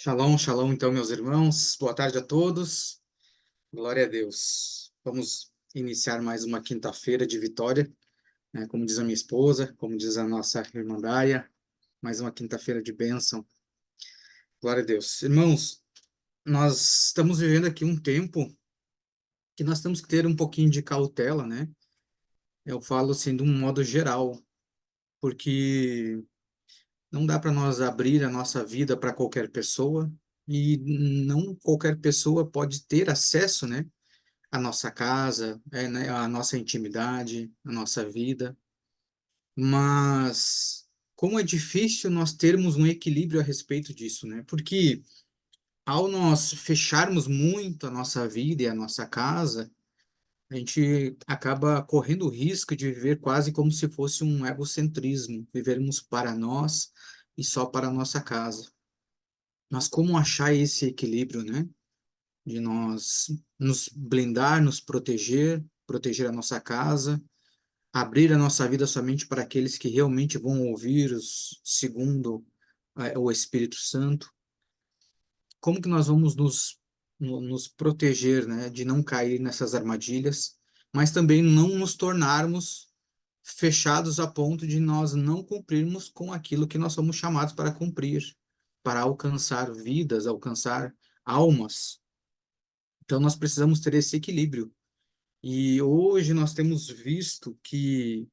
Shalom, shalom, então, meus irmãos. Boa tarde a todos. Glória a Deus. Vamos iniciar mais uma quinta-feira de vitória, né? Como diz a minha esposa, como diz a nossa irmã Daia, mais uma quinta-feira de bênção. Glória a Deus. Irmãos, nós estamos vivendo aqui um tempo que nós temos que ter um pouquinho de cautela, né? Eu falo assim de um modo geral, porque não dá para nós abrir a nossa vida para qualquer pessoa e não qualquer pessoa pode ter acesso, né? A nossa casa, né, a nossa intimidade, a nossa vida. Mas como é difícil nós termos um equilíbrio a respeito disso, né? Porque ao nós fecharmos muito a nossa vida e a nossa casa, a gente acaba correndo o risco de viver quase como se fosse um egocentrismo, vivermos para nós e só para a nossa casa. Mas como achar esse equilíbrio, né? De nós nos blindar, nos proteger, proteger a nossa casa, abrir a nossa vida somente para aqueles que realmente vão ouvir os, segundo o Espírito Santo. Como que nós vamos nos proteger, né, de não cair nessas armadilhas, mas também não nos tornarmos fechados a ponto de nós não cumprirmos com aquilo que nós somos chamados para cumprir, para alcançar vidas, alcançar almas. Então nós precisamos ter esse equilíbrio. E hoje nós temos visto que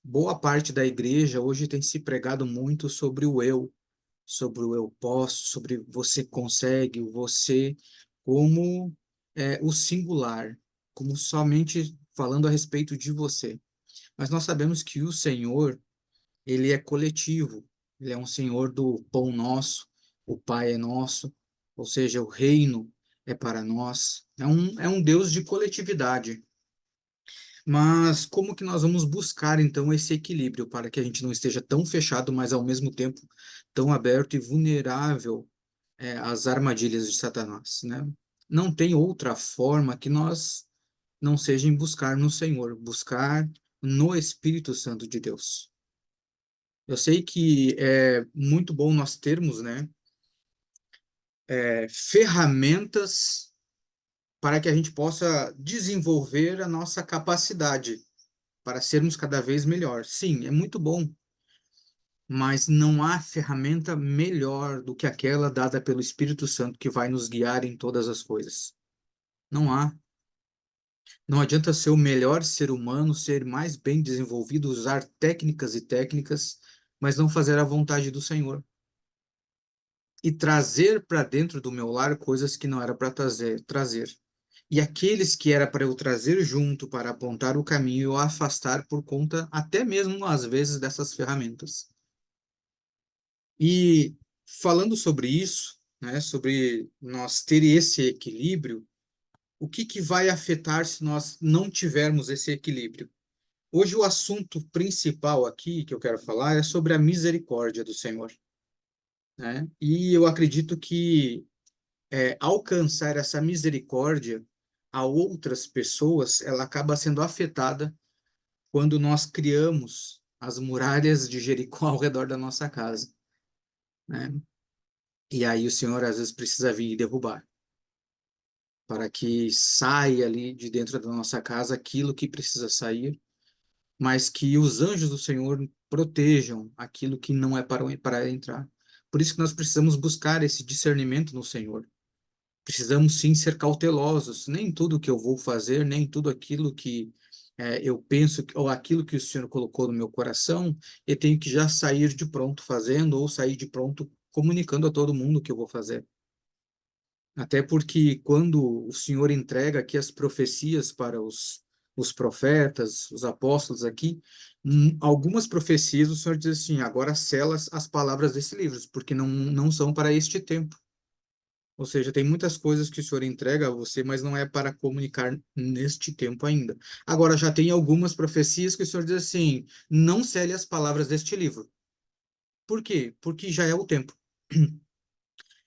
boa parte da igreja hoje tem se pregado muito sobre o eu posso, sobre você consegue, o você como o singular, como somente falando a respeito de você. Mas nós sabemos que o Senhor, ele é coletivo, ele é um Senhor do pão nosso, o Pai é nosso, ou seja, o reino é para nós, é um Deus de coletividade. Mas como que nós vamos buscar então esse equilíbrio para que a gente não esteja tão fechado, mas ao mesmo tempo tão aberto e vulnerável às armadilhas de Satanás, né? Não tem outra forma que nós não seja em buscar no Senhor, buscar no Espírito Santo de Deus. Eu sei que é muito bom nós termos, né, ferramentas para que a gente possa desenvolver a nossa capacidade para sermos cada vez melhor. Sim, é muito bom, mas não há ferramenta melhor do que aquela dada pelo Espírito Santo que vai nos guiar em todas as coisas. Não há. Não adianta ser o melhor ser humano, ser mais bem desenvolvido, usar técnicas e técnicas, mas não fazer a vontade do Senhor. E trazer para dentro do meu lar coisas que não era para trazer. E aqueles que era para eu trazer junto para apontar o caminho, eu afastar por conta, até mesmo às vezes, dessas ferramentas. E falando sobre isso, né, sobre nós ter esse equilíbrio, o que que vai afetar se nós não tivermos esse equilíbrio? Hoje o assunto principal aqui que eu quero falar é sobre a misericórdia do Senhor, né? E eu acredito que alcançar essa misericórdia a outras pessoas, ela acaba sendo afetada quando nós criamos as muralhas de Jericó ao redor da nossa casa, né? E aí o Senhor às vezes precisa vir e derrubar, para que saia ali de dentro da nossa casa aquilo que precisa sair, mas que os anjos do Senhor protejam aquilo que não é para entrar. Por isso que nós precisamos buscar esse discernimento no Senhor. Precisamos sim ser cautelosos. Nem tudo que eu vou fazer, nem tudo aquilo que eu penso, ou aquilo que o Senhor colocou no meu coração, eu tenho que já sair de pronto fazendo, ou sair de pronto comunicando a todo mundo o que eu vou fazer. Até porque quando o Senhor entrega aqui as profecias para os profetas, os apóstolos aqui, algumas profecias o Senhor diz assim, agora sela as palavras desse livro, porque não são para este tempo. Ou seja, tem muitas coisas que o Senhor entrega a você, mas não é para comunicar neste tempo ainda. Agora, já tem algumas profecias que o Senhor diz assim, não cele as palavras deste livro. Por quê? Porque já é o tempo.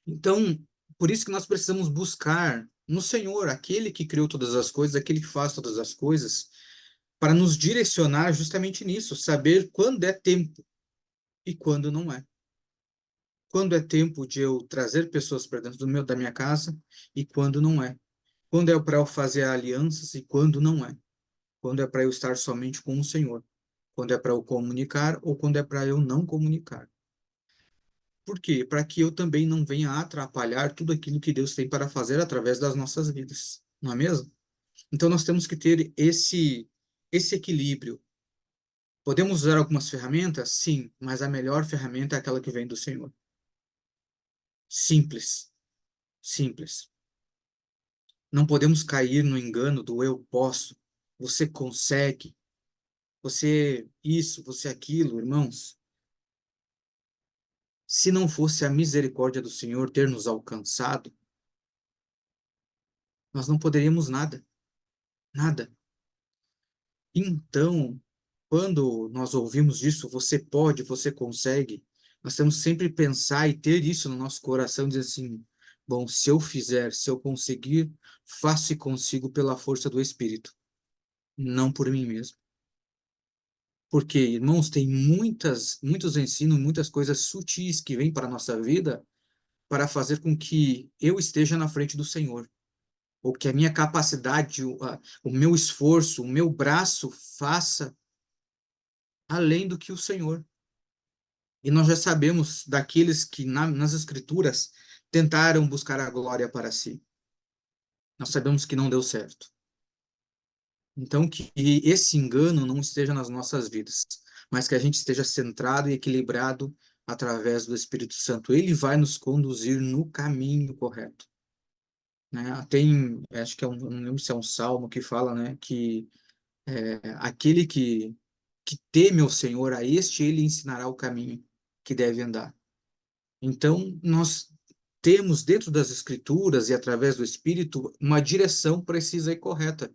Então, por isso que nós precisamos buscar no Senhor, aquele que criou todas as coisas, aquele que faz todas as coisas, para nos direcionar justamente nisso, saber quando é tempo e quando não é. quando é tempo de eu trazer pessoas para dentro da minha casa e quando não é. Quando é para eu fazer alianças e quando não é. Quando é para eu estar somente com o Senhor. Quando é para eu comunicar ou quando é para eu não comunicar. Por quê? Para que eu também não venha atrapalhar tudo aquilo que Deus tem para fazer através das nossas vidas. Não é mesmo? Então nós temos que ter esse equilíbrio. Podemos usar algumas ferramentas? Sim, mas a melhor ferramenta é aquela que vem do Senhor. Simples, simples. Não podemos cair no engano do eu posso, você consegue, você isso, você aquilo, irmãos. Se não fosse a misericórdia do Senhor ter nos alcançado, nós não poderíamos nada, nada. Então, quando nós ouvimos disso, você pode, você consegue, nós temos que sempre pensar e ter isso no nosso coração, dizer assim, bom, se eu fizer, se eu conseguir, faço e consigo pela força do Espírito, não por mim mesmo. Porque, irmãos, tem muitos ensinos, muitas coisas sutis que vêm para a nossa vida para fazer com que eu esteja na frente do Senhor, ou que a minha capacidade, o meu esforço, o meu braço faça além do que o Senhor. E nós já sabemos daqueles que nas Escrituras tentaram buscar a glória para si. Nós sabemos que não deu certo. Então, que esse engano não esteja nas nossas vidas, mas que a gente esteja centrado e equilibrado através do Espírito Santo. Ele vai nos conduzir no caminho correto. Né? Tem, acho que não lembro se é um salmo que fala, né, que aquele que teme ao Senhor, a este ele ensinará o caminho que deve andar. Então, nós temos dentro das Escrituras e através do Espírito uma direção precisa e correta.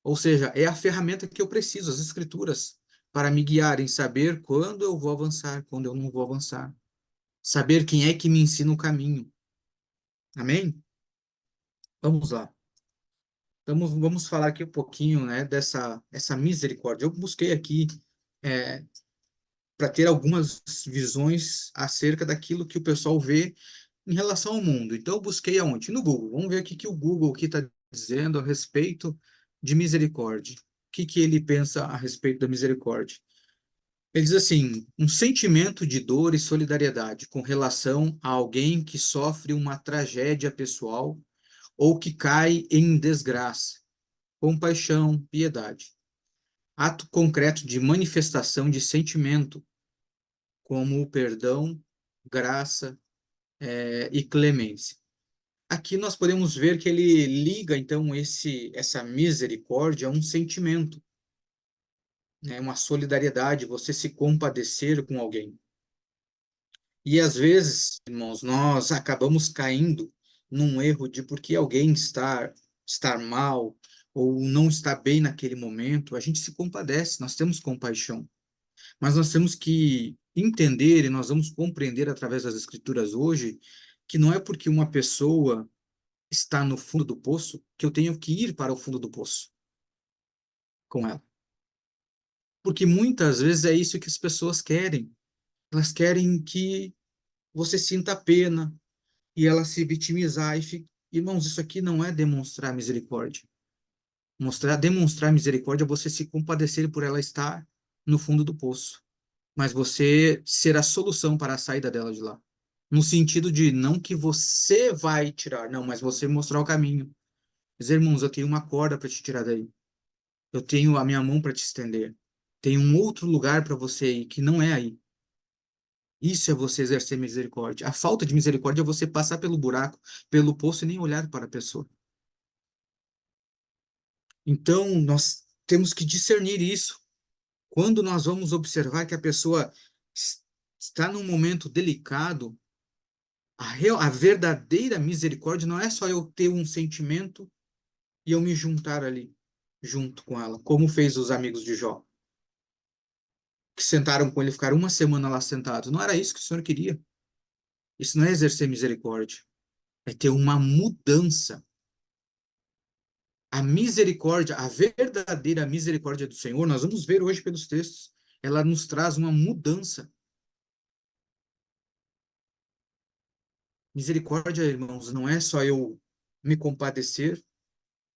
Ou seja, é a ferramenta que eu preciso, as Escrituras, para me guiar em saber quando eu vou avançar, quando eu não vou avançar. Saber quem é que me ensina o caminho. Amém? Vamos lá. Vamos falar aqui um pouquinho, né, dessa essa misericórdia. Eu busquei aqui para ter algumas visões acerca daquilo que o pessoal vê em relação ao mundo. Então, eu busquei aonde? No Google. Vamos ver o que que o Google está dizendo a respeito de misericórdia. O que que ele pensa a respeito da misericórdia? Ele diz assim: um sentimento de dor e solidariedade com relação a alguém que sofre uma tragédia pessoal ou que cai em desgraça. Compaixão, piedade. Ato concreto de manifestação de sentimento, como o perdão, graça, e clemência. Aqui nós podemos ver que ele liga então essa misericórdia a um sentimento, né, uma solidariedade, você se compadecer com alguém. E às vezes, irmãos, nós acabamos caindo num erro de porque alguém está mal ou não está bem naquele momento, a gente se compadece, nós temos compaixão. Mas nós temos que entender e nós vamos compreender através das escrituras hoje que não é porque uma pessoa está no fundo do poço que eu tenho que ir para o fundo do poço com ela. Porque muitas vezes é isso que as pessoas querem. Elas querem que você sinta pena e ela se vitimizar e fique... Irmãos, isso aqui não é demonstrar misericórdia. Demonstrar misericórdia é você se compadecer por ela estar no fundo do poço, mas você ser a solução para a saída dela de lá. No sentido de não que você vai tirar, não, mas você mostrar o caminho. Dizer, irmãos, eu tenho uma corda para te tirar daí. Eu tenho a minha mão para te estender. Tem um outro lugar para você ir que não é aí. Isso é você exercer misericórdia. A falta de misericórdia é você passar pelo buraco, pelo poço e nem olhar para a pessoa. Então, nós temos que discernir isso. Quando nós vamos observar que a pessoa está num momento delicado, a verdadeira misericórdia não é só eu ter um sentimento e eu me juntar ali, junto com ela, como fez os amigos de Jó, que sentaram com ele, ficaram uma semana lá sentados. Não era isso que o Senhor queria. Isso não é exercer misericórdia, é ter uma mudança. A misericórdia, a verdadeira misericórdia do Senhor, nós vamos ver hoje pelos textos, ela nos traz uma mudança. Misericórdia, irmãos, não é só eu me compadecer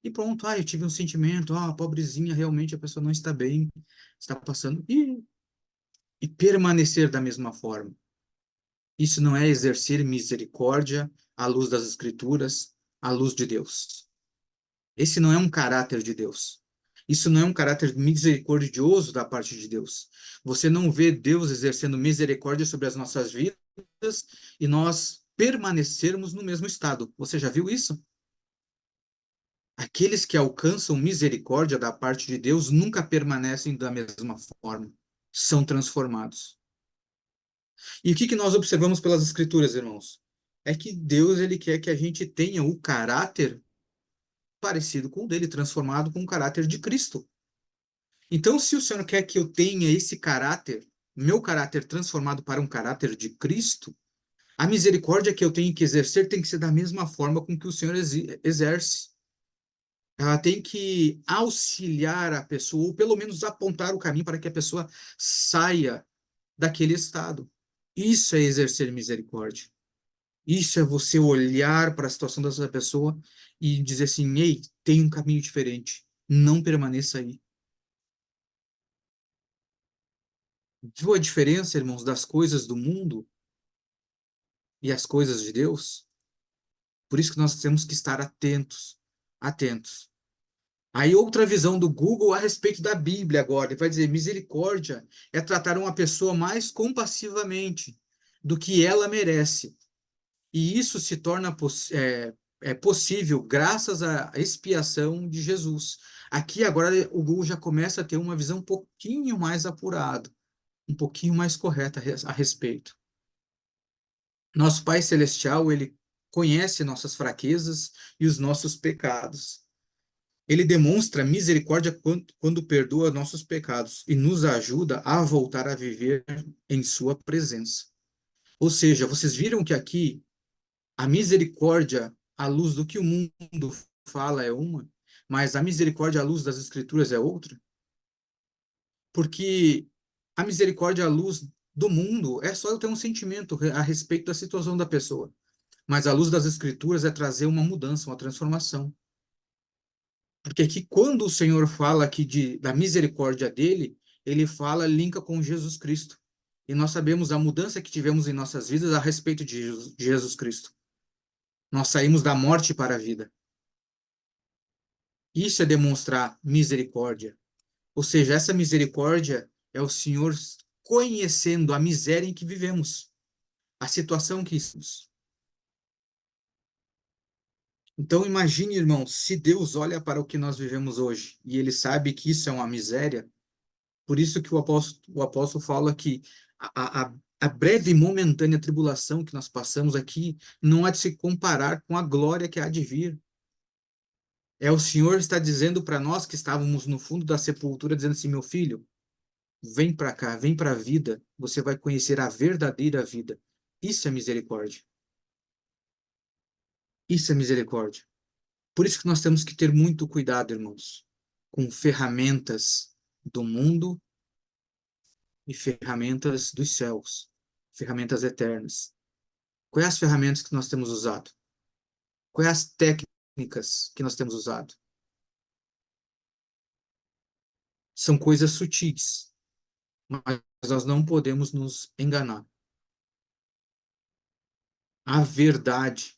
e pronto, eu tive um sentimento, pobrezinha, realmente a pessoa não está bem, está passando, e permanecer da mesma forma. Isso não é exercer misericórdia à luz das Escrituras, à luz de Deus. Esse não é um caráter de Deus. Isso não é um caráter misericordioso da parte de Deus. Você não vê Deus exercendo misericórdia sobre as nossas vidas e nós permanecermos no mesmo estado. Você já viu isso? Aqueles que alcançam misericórdia da parte de Deus nunca permanecem da mesma forma. São transformados. E o que nós observamos pelas Escrituras, irmãos? É que Deus ele quer que a gente tenha o caráter parecido com o dele, transformado com o caráter de Cristo. Então, se o Senhor quer que eu tenha esse caráter, meu caráter transformado para um caráter de Cristo, a misericórdia que eu tenho que exercer tem que ser da mesma forma com que o Senhor exerce. Ela tem que auxiliar a pessoa, ou pelo menos apontar o caminho para que a pessoa saia daquele estado. Isso é exercer misericórdia. Isso é você olhar para a situação dessa pessoa e dizer assim: ei, tem um caminho diferente. Não permaneça aí. Viu a diferença, irmãos, das coisas do mundo e as coisas de Deus? Por isso que nós temos que estar atentos, atentos. Aí outra visão do Google a respeito da Bíblia agora, ele vai dizer, misericórdia é tratar uma pessoa mais compassivamente do que ela merece. E isso se torna possível graças à expiação de Jesus. Aqui agora o Google já começa a ter uma visão um pouquinho mais apurada, um pouquinho mais correta a respeito. Nosso Pai Celestial, ele conhece nossas fraquezas e os nossos pecados. Ele demonstra misericórdia quando perdoa nossos pecados e nos ajuda a voltar a viver em sua presença. Ou seja, vocês viram que aqui a misericórdia à luz do que o mundo fala é uma, mas a misericórdia à luz das Escrituras é outra? Porque a misericórdia à luz do mundo é só eu ter um sentimento a respeito da situação da pessoa. Mas a luz das Escrituras é trazer uma mudança, uma transformação. Porque aqui, quando o Senhor fala aqui da misericórdia dele, ele fala, linka com Jesus Cristo. E nós sabemos a mudança que tivemos em nossas vidas a respeito de Jesus Cristo. Nós saímos da morte para a vida. Isso é demonstrar misericórdia. Ou seja, essa misericórdia é o Senhor conhecendo a miséria em que vivemos, a situação que estamos. Então imagine, irmão, se Deus olha para o que nós vivemos hoje e ele sabe que isso é uma miséria, por isso que o apóstolo fala que a breve e momentânea tribulação que nós passamos aqui não há de se comparar com a glória que há de vir. É o Senhor está dizendo para nós que estávamos no fundo da sepultura, dizendo assim, meu filho, vem para cá, vem para a vida, você vai conhecer a verdadeira vida. Isso é misericórdia. Isso é misericórdia. Por isso que nós temos que ter muito cuidado, irmãos, com ferramentas do mundo e ferramentas dos céus, ferramentas eternas. Quais as ferramentas que nós temos usado? Quais as técnicas que nós temos usado? São coisas sutis, mas nós não podemos nos enganar. A verdade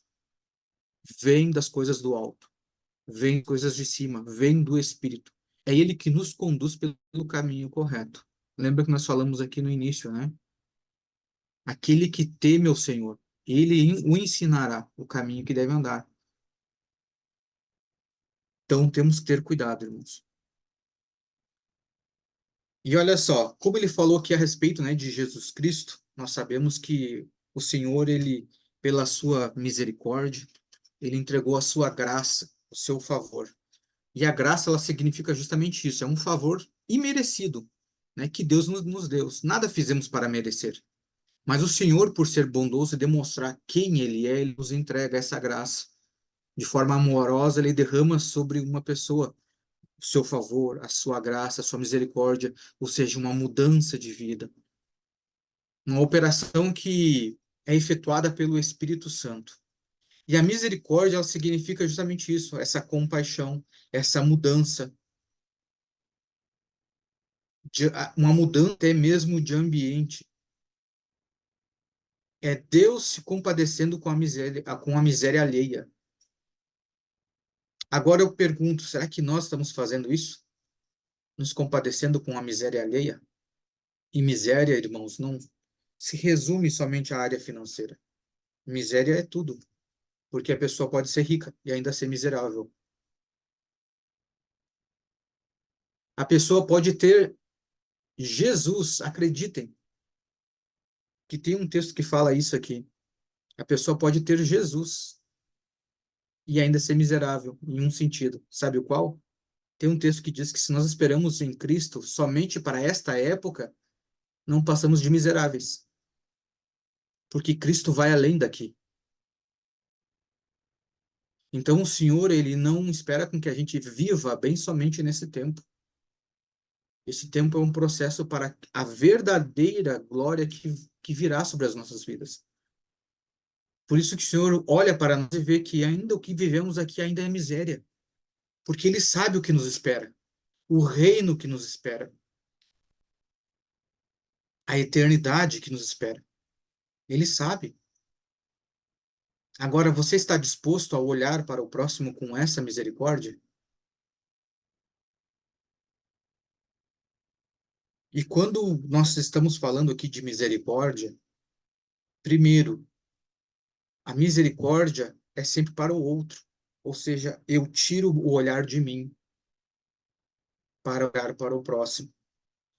vem das coisas do alto, vem coisas de cima, vem do Espírito. É Ele que nos conduz pelo caminho correto. Lembra que nós falamos aqui no início, né? Aquele que teme ao Senhor, Ele o ensinará o caminho que deve andar. Então temos que ter cuidado, irmãos. E olha só, como ele falou aqui a respeito, né, de Jesus Cristo, nós sabemos que o Senhor, ele, pela sua misericórdia, ele entregou a sua graça, o seu favor. E a graça, ela significa justamente isso, é um favor imerecido, né, que Deus nos deu. Nada fizemos para merecer. Mas o Senhor, por ser bondoso e demonstrar quem ele é, ele nos entrega essa graça. De forma amorosa, ele derrama sobre uma pessoa o seu favor, a sua graça, a sua misericórdia, ou seja, uma mudança de vida. Uma operação que é efetuada pelo Espírito Santo. E a misericórdia, ela significa justamente isso, essa compaixão, essa mudança, uma mudança até mesmo de ambiente. É Deus se compadecendo com a miséria alheia. Agora eu pergunto, será que nós estamos fazendo isso? Nos compadecendo com a miséria alheia? E miséria, irmãos, não se resume somente à área financeira. Miséria é tudo, porque a pessoa pode ser rica e ainda ser miserável. A pessoa pode ter Jesus, acreditem, que tem um texto que fala isso aqui. A pessoa pode ter Jesus e ainda ser miserável, em um sentido. Sabe o qual? Tem um texto que diz que se nós esperamos em Cristo somente para esta época, não passamos de miseráveis, porque Cristo vai além daqui. Então o Senhor, ele não espera com que a gente viva bem somente nesse tempo. Esse tempo é um processo para a verdadeira glória que virá sobre as nossas vidas. Por isso que o Senhor olha para nós e vê que ainda o que vivemos aqui ainda é miséria, porque Ele sabe o que nos espera, o reino que nos espera, a eternidade que nos espera. Ele sabe. Agora, você está disposto a olhar para o próximo com essa misericórdia? E quando nós estamos falando aqui de misericórdia, primeiro, a misericórdia é sempre para o outro. Ou seja, eu tiro o olhar de mim para olhar para o próximo.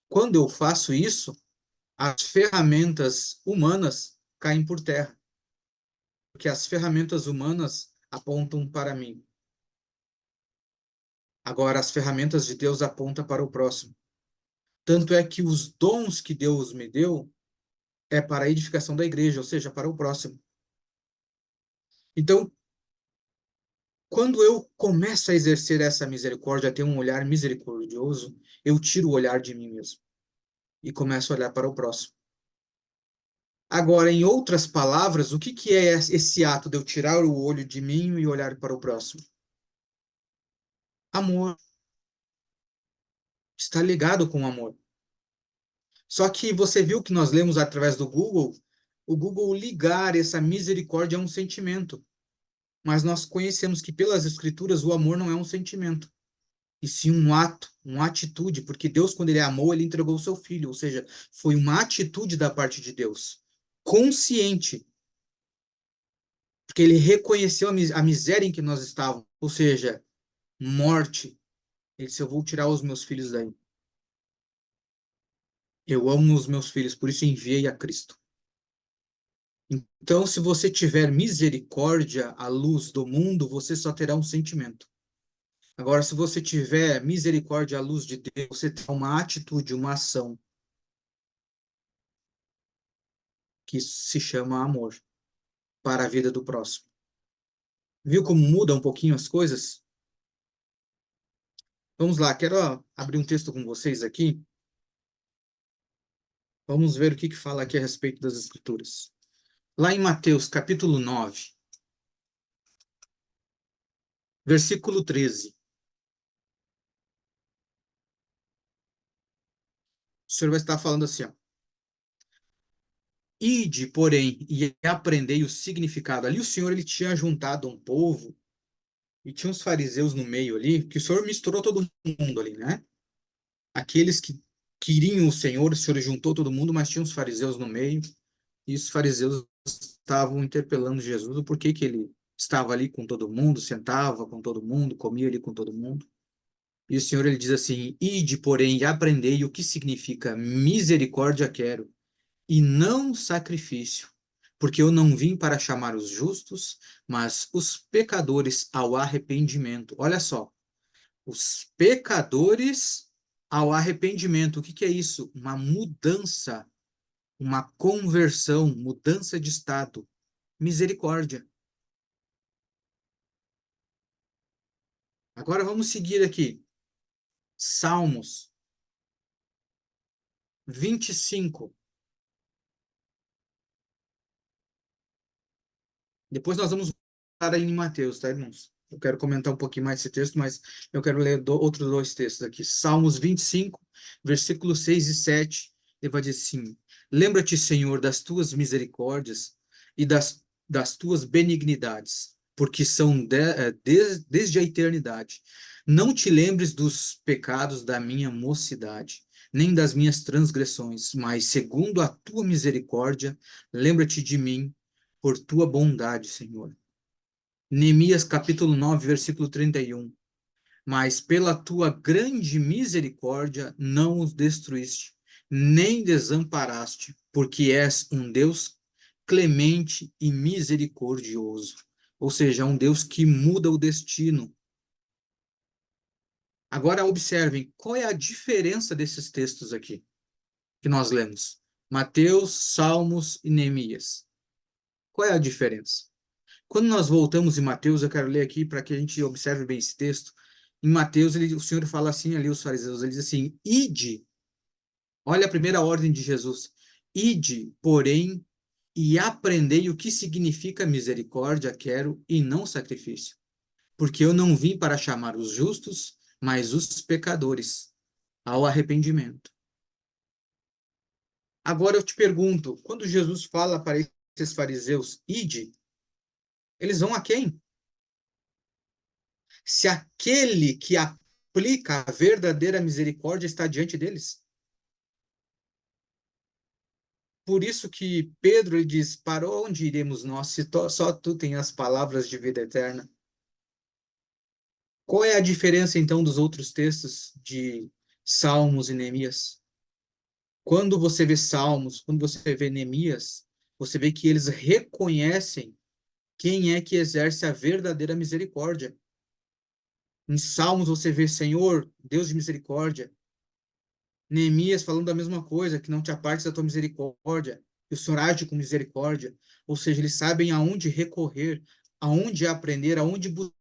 Quando eu faço isso, as ferramentas humanas caem por terra, porque as ferramentas humanas apontam para mim. Agora, as ferramentas de Deus apontam para o próximo. Tanto é que os dons que Deus me deu é para a edificação da igreja, ou seja, para o próximo. Então, quando eu começo a exercer essa misericórdia, a ter um olhar misericordioso, eu tiro o olhar de mim mesmo e começo a olhar para o próximo. Agora, em outras palavras, o que que é esse ato de eu tirar o olho de mim e olhar para o próximo? Amor. Está ligado com amor. Só que você viu que nós lemos através do Google, o Google ligar essa misericórdia a um sentimento. Mas nós conhecemos que pelas Escrituras o amor não é um sentimento, e sim um ato, uma atitude, porque Deus, quando ele amou, ele entregou o seu filho, ou seja, foi uma atitude da parte de Deus, consciente, porque ele reconheceu a miséria em que nós estávamos, ou seja, morte. Ele disse: Eu vou tirar os meus filhos daí. Eu amo os meus filhos, por isso enviei a Cristo. Então, se você tiver misericórdia à luz do mundo, você só terá um sentimento. Agora, se você tiver misericórdia à luz de Deus, você terá uma atitude, uma ação que se chama amor para a vida do próximo. Viu como muda um pouquinho as coisas? Vamos lá, quero abrir um texto com vocês aqui. Vamos ver o que fala aqui a respeito das Escrituras. Lá em Mateus, capítulo 9, versículo 13. O Senhor vai estar falando assim, ó: Ide, porém, e aprendei o significado. Ali o Senhor, ele tinha juntado um povo e tinha uns fariseus no meio ali, que o Senhor misturou todo mundo ali, né? Aqueles que queriam o Senhor juntou todo mundo, mas tinha uns fariseus no meio, e os fariseus estavam interpelando Jesus, o porquê que ele estava ali com todo mundo, sentava com todo mundo, comia ali com todo mundo. E o Senhor, ele diz assim: Ide, porém, e aprendei o que significa misericórdia quero, e não sacrifício, porque eu não vim para chamar os justos, mas os pecadores ao arrependimento. Olha só, os pecadores ao arrependimento. O que que é isso? Uma mudança, uma conversão, mudança de estado. Misericórdia. Agora vamos seguir aqui. Salmos 25. Depois nós vamos voltar em Mateus, tá, irmãos? Eu quero comentar um pouquinho mais esse texto, mas eu quero ler outros dois textos aqui. Salmos 25, versículos 6 e 7. Ele vai dizer assim: Lembra-te, Senhor, das tuas misericórdias e das tuas benignidades, porque são desde a eternidade. Não te lembres dos pecados da minha mocidade, nem das minhas transgressões, mas segundo a tua misericórdia, lembra-te de mim por tua bondade, Senhor. Neemias capítulo 9, versículo 31. Mas pela tua grande misericórdia não os destruíste, nem desamparaste, porque és um Deus clemente e misericordioso. Ou seja, um Deus que muda o destino. Agora observem, qual é a diferença desses textos aqui que nós lemos? Mateus, Salmos e Neemias. Qual é a diferença? Quando nós voltamos em Mateus, eu quero ler aqui para que a gente observe bem esse texto. Em Mateus, o Senhor fala assim ali, os fariseus, ele diz assim, ide, olha a primeira ordem de Jesus, ide, porém, e aprendei o que significa misericórdia, quero, e não sacrifício. Porque eu não vim para chamar os justos, mas os pecadores ao arrependimento. Agora eu te pergunto, quando Jesus fala para esses fariseus, ide, eles vão a quem? Se aquele que aplica a verdadeira misericórdia está diante deles. Por isso que Pedro ele diz: Para onde iremos nós, se só tu tens as palavras de vida eterna? Qual é a diferença, então, dos outros textos de Salmos e Neemias? Quando você vê Salmos, quando você vê Neemias, você vê que eles reconhecem quem é que exerce a verdadeira misericórdia. Em Salmos você vê Senhor, Deus de misericórdia. Neemias falando a mesma coisa, que não te apartes da tua misericórdia, que o Senhor age com misericórdia. Ou seja, eles sabem aonde recorrer, aonde aprender, aonde buscar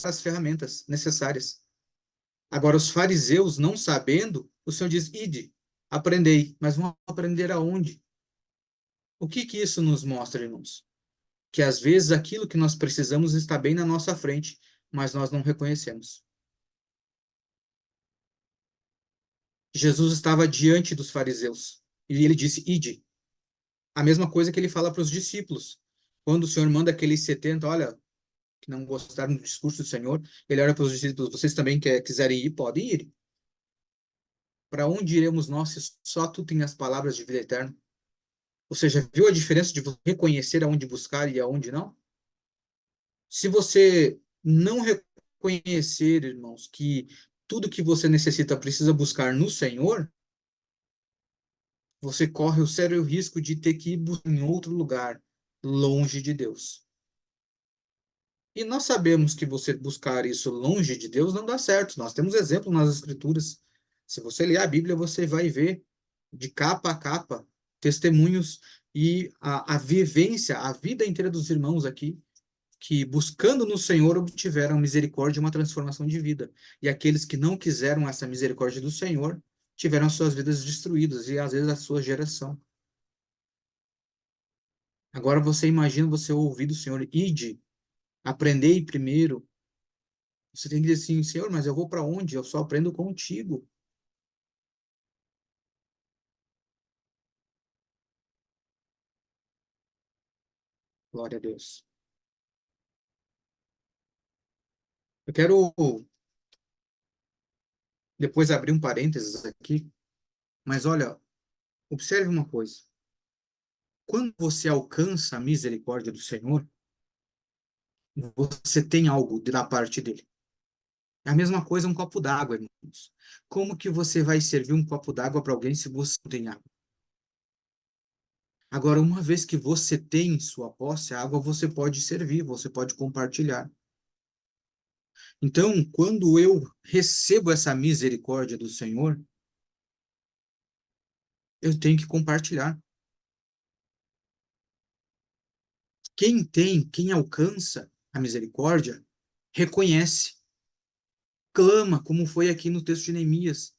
as ferramentas necessárias. Agora, os fariseus, não sabendo, o Senhor diz, ide, aprendei. Mas vão aprender aonde? O que que isso nos mostra, irmãos? Que às vezes aquilo que nós precisamos está bem na nossa frente, mas nós não reconhecemos. Jesus estava diante dos fariseus e ele disse, ide. A mesma coisa que ele fala para os discípulos. Quando o Senhor manda aqueles 70, olha, que não gostaram do discurso do Senhor, ele olha para os discípulos, vocês também quiserem ir, podem ir. Para onde iremos nós se só tu tem as palavras de vida eterna? Ou seja, viu a diferença de reconhecer aonde buscar e aonde não? Se você não reconhecer, irmãos, que tudo que você necessita precisa buscar no Senhor, você corre o sério risco de ter que ir em outro lugar, longe de Deus. E nós sabemos que você buscar isso longe de Deus não dá certo. Nós temos exemplo nas Escrituras. Se você ler a Bíblia, você vai ver de capa a capa testemunhos e a vivência, a vida inteira dos irmãos aqui, que buscando no Senhor obtiveram misericórdia e uma transformação de vida. E aqueles que não quiseram essa misericórdia do Senhor tiveram suas vidas destruídas e às vezes a sua geração. Agora você imagina você ouvir do Senhor, ide, aprendei primeiro. Você tem que dizer assim, Senhor, mas eu vou para onde? Eu só aprendo contigo. Glória a Deus. Eu quero depois abrir um parênteses aqui, mas olha, observe uma coisa. Quando você alcança a misericórdia do Senhor, você tem algo da parte dele. É a mesma coisa um copo d'água, irmãos. Como que você vai servir um copo d'água para alguém se você não tem água? Agora, uma vez que você tem sua posse, a água você pode servir, você pode compartilhar. Então, quando eu recebo essa misericórdia do Senhor, eu tenho que compartilhar. Quem tem, quem alcança a misericórdia, reconhece, clama, como foi aqui no texto de Neemias,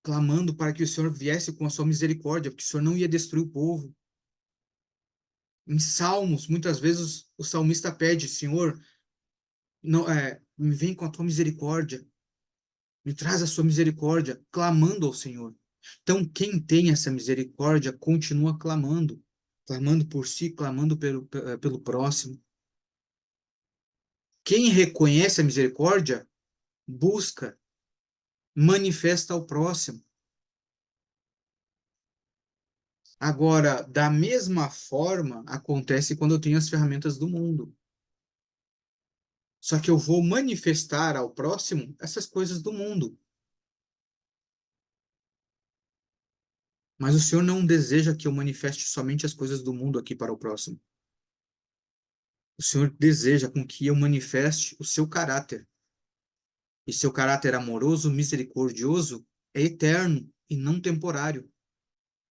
clamando para que o Senhor viesse com a sua misericórdia, porque o Senhor não ia destruir o povo. Em Salmos, muitas vezes o salmista pede, Senhor, não, me vem com a tua misericórdia, me traz a sua misericórdia, clamando ao Senhor. Então, quem tem essa misericórdia continua clamando, clamando por si, clamando pelo próximo. Quem reconhece a misericórdia, busca, manifesta ao próximo. Agora, da mesma forma, acontece quando eu tenho as ferramentas do mundo. Só que eu vou manifestar ao próximo essas coisas do mundo. Mas o Senhor não deseja que eu manifeste somente as coisas do mundo aqui para o próximo. O Senhor deseja com que eu manifeste o seu caráter. E seu caráter amoroso, misericordioso, é eterno e não temporário.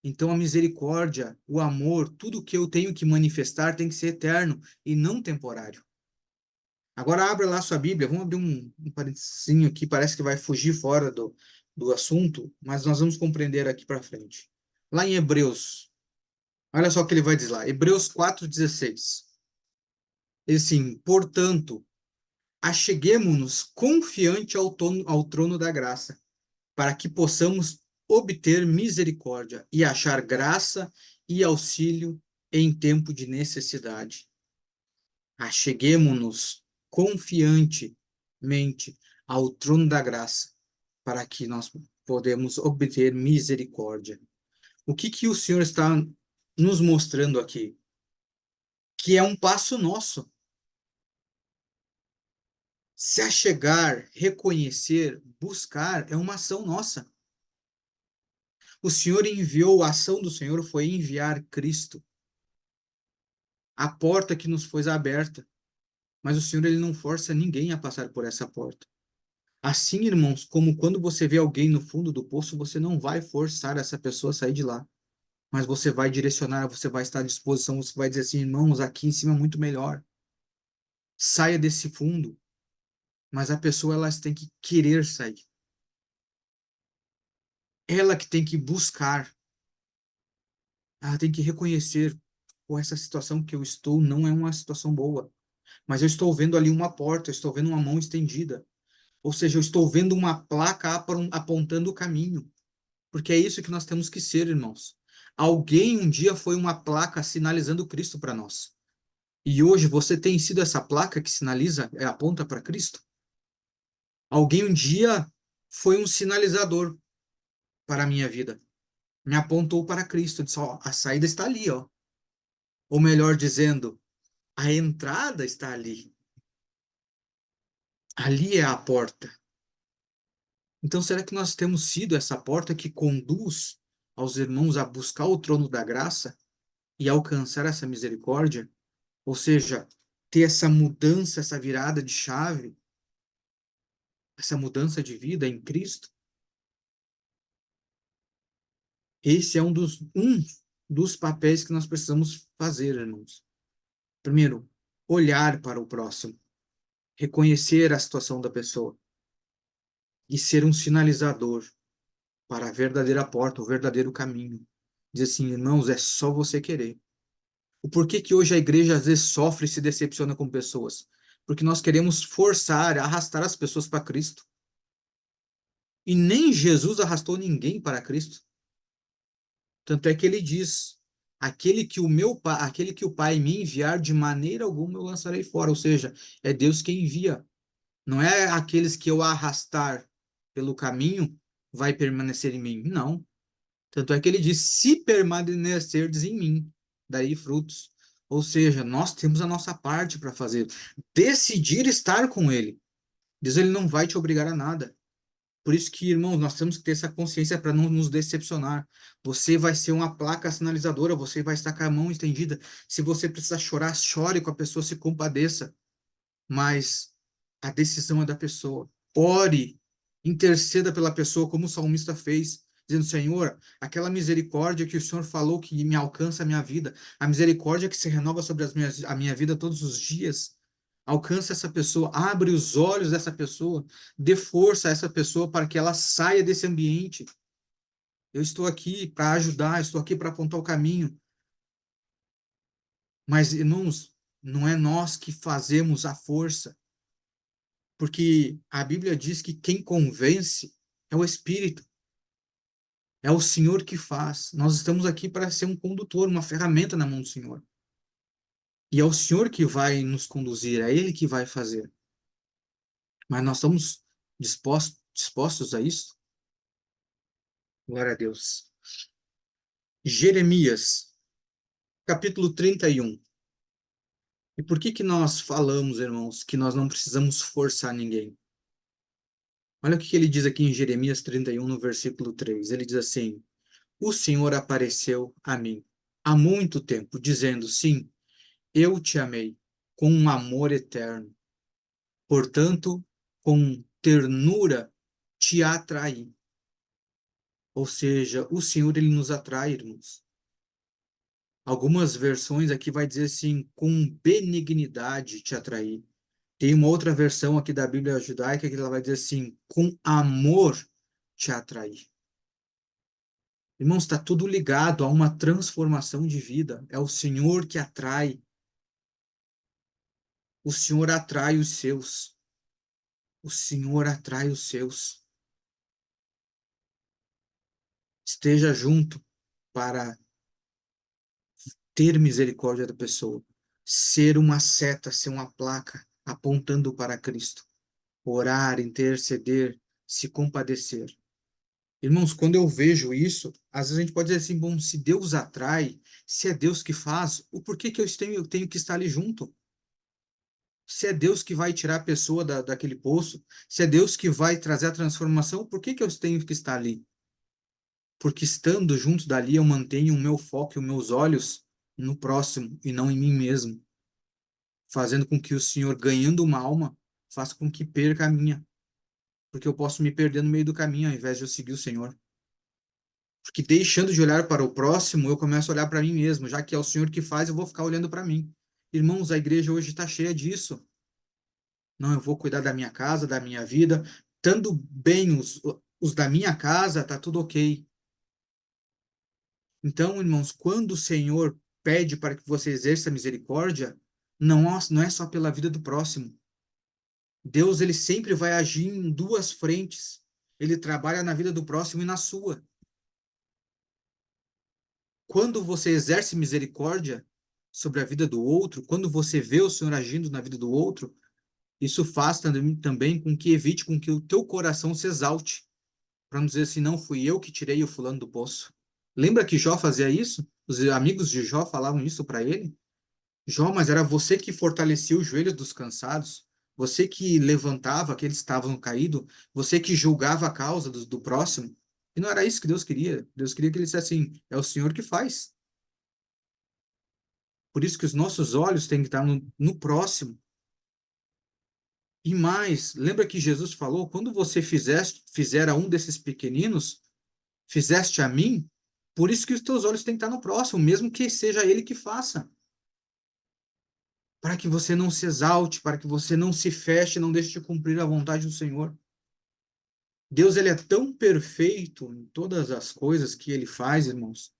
Então a misericórdia, o amor, tudo que eu tenho que manifestar tem que ser eterno e não temporário. Agora abre lá a sua Bíblia, vamos abrir um parentezinho aqui, parece que vai fugir fora do assunto, mas nós vamos compreender aqui para frente. Lá em Hebreus, olha só o que ele vai dizer lá, Hebreus 4,16. Ele assim, portanto, acheguemo-nos confiante ao trono da graça, para que possamos obter misericórdia e achar graça e auxílio em tempo de necessidade. Acheguemo-nos confiantemente ao trono da graça, para que nós podemos obter misericórdia. O que o Senhor está nos mostrando aqui? Que é um passo nosso. Se achegar, reconhecer, buscar, é uma ação nossa. O Senhor enviou, a ação do Senhor foi enviar Cristo. A porta que nos foi aberta. Mas o Senhor ele não força ninguém a passar por essa porta. Assim, irmãos, como quando você vê alguém no fundo do poço, você não vai forçar essa pessoa a sair de lá. Mas você vai direcionar, você vai estar à disposição, você vai dizer assim, irmãos, aqui em cima é muito melhor. Saia desse fundo. Mas a pessoa, ela tem que querer sair. Ela que tem que buscar. Ela tem que reconhecer, pô, essa situação que eu estou não é uma situação boa. Mas eu estou vendo ali uma porta, eu estou vendo uma mão estendida. Ou seja, eu estou vendo uma placa apontando o caminho. Porque é isso que nós temos que ser, irmãos. Alguém um dia foi uma placa sinalizando Cristo para nós. E hoje você tem sido essa placa que sinaliza, aponta para Cristo? Alguém um dia foi um sinalizador para a minha vida. Me apontou para Cristo, disse, ó, a saída está ali, ó. Ou melhor dizendo, a entrada está ali. Ali é a porta. Então, será que nós temos sido essa porta que conduz aos irmãos a buscar o trono da graça e alcançar essa misericórdia? Ou seja, ter essa mudança, essa virada de chave, essa mudança de vida em Cristo? Esse é um dos papéis que nós precisamos fazer, irmãos. Primeiro, olhar para o próximo, reconhecer a situação da pessoa e ser um sinalizador para a verdadeira porta, o verdadeiro caminho. Diz assim, irmãos, é só você querer. O porquê que hoje a igreja às vezes sofre e se decepciona com pessoas? Porque nós queremos forçar, arrastar as pessoas para Cristo. E nem Jesus arrastou ninguém para Cristo. Tanto é que ele diz: aquele que o Pai me enviar, de maneira alguma eu lançarei fora. Ou seja, é Deus quem envia. Não é aqueles que eu arrastar pelo caminho vai permanecer em mim. Não. Tanto é que ele diz: se permanecerdes em mim, daí frutos. Ou seja, nós temos a nossa parte para fazer. Decidir estar com ele. Deus ele não vai te obrigar a nada. Por isso que, irmãos, nós temos que ter essa consciência para não nos decepcionar. Você vai ser uma placa sinalizadora, você vai estar com a mão estendida. Se você precisar chorar, chore com a pessoa, se compadeça. Mas a decisão é da pessoa. Ore, interceda pela pessoa, como o salmista fez, dizendo: Senhor, aquela misericórdia que o Senhor falou que me alcança a minha vida, a misericórdia que se renova sobre a minha vida todos os dias, alcança essa pessoa, abre os olhos dessa pessoa, dê força a essa pessoa para que ela saia desse ambiente. Eu estou aqui para ajudar, estou aqui para apontar o caminho. Mas, irmãos, não é nós que fazemos a força, porque a Bíblia diz que quem convence é o Espírito, é o Senhor que faz. Nós estamos aqui para ser um condutor, uma ferramenta na mão do Senhor. E é o Senhor que vai nos conduzir, é Ele que vai fazer. Mas nós estamos dispostos a isso? Glória a Deus. Jeremias, capítulo 31. E por que que nós falamos, irmãos, que nós não precisamos forçar ninguém? Olha o que ele diz aqui em Jeremias 31, no versículo 3. Ele diz assim: O Senhor apareceu a mim há muito tempo, dizendo: Sim, eu te amei com um amor eterno. Portanto, com ternura te atraí. Ou seja, o Senhor, ele nos atrai, irmãos. Algumas versões aqui vai dizer assim: com benignidade te atraí. Tem uma outra versão aqui da Bíblia judaica que ela vai dizer assim: com amor te atraí. Irmãos, está tudo ligado a uma transformação de vida. É o Senhor que atrai. O Senhor atrai os seus. O Senhor atrai os seus. Esteja junto para ter misericórdia da pessoa. Ser uma seta, ser uma placa apontando para Cristo. Orar, interceder, se compadecer. Irmãos, quando eu vejo isso, às vezes a gente pode dizer assim, bom, se Deus atrai, se é Deus que faz, o porquê que eu tenho que estar ali junto? Se é Deus que vai tirar a pessoa daquele poço, se é Deus que vai trazer a transformação, por que que eu tenho que estar ali? Porque estando junto dali, eu mantenho o meu foco e os meus olhos no próximo e não em mim mesmo, fazendo com que o Senhor, ganhando uma alma, faça com que perca a minha, porque eu posso me perder no meio do caminho ao invés de eu seguir o Senhor. Porque deixando de olhar para o próximo, eu começo a olhar para mim mesmo, já que é o Senhor que faz, eu vou ficar olhando para mim. Irmãos, a igreja hoje está cheia disso. Não, eu vou cuidar da minha casa, da minha vida, estando bem os da minha casa, tá tudo ok. Então, irmãos, quando o Senhor pede para que você exerça misericórdia, não é só pela vida do próximo. Deus, ele sempre vai agir em duas frentes. Ele trabalha na vida do próximo e na sua. Quando você exerce misericórdia sobre a vida do outro, quando você vê o Senhor agindo na vida do outro, isso faz também com que evite com que o teu coração se exalte, para não dizer assim, não fui eu que tirei o fulano do poço. Lembra que Jó fazia isso? Os amigos de Jó falavam isso para ele? Jó, mas era você que fortalecia os joelhos dos cansados, você que levantava aqueles que estavam caídos, você que julgava a causa do próximo. E não era isso que Deus queria. Deus queria que ele dissesse assim: é o Senhor que faz. Por isso que os nossos olhos têm que estar no próximo. E mais, lembra que Jesus falou: quando você fizer a um desses pequeninos, fizeste a mim, por isso que os teus olhos têm que estar no próximo, mesmo que seja ele que faça. Para que você não se exalte, para que você não se feche, não deixe de cumprir a vontade do Senhor. Deus, ele é tão perfeito em todas as coisas que ele faz, irmãos,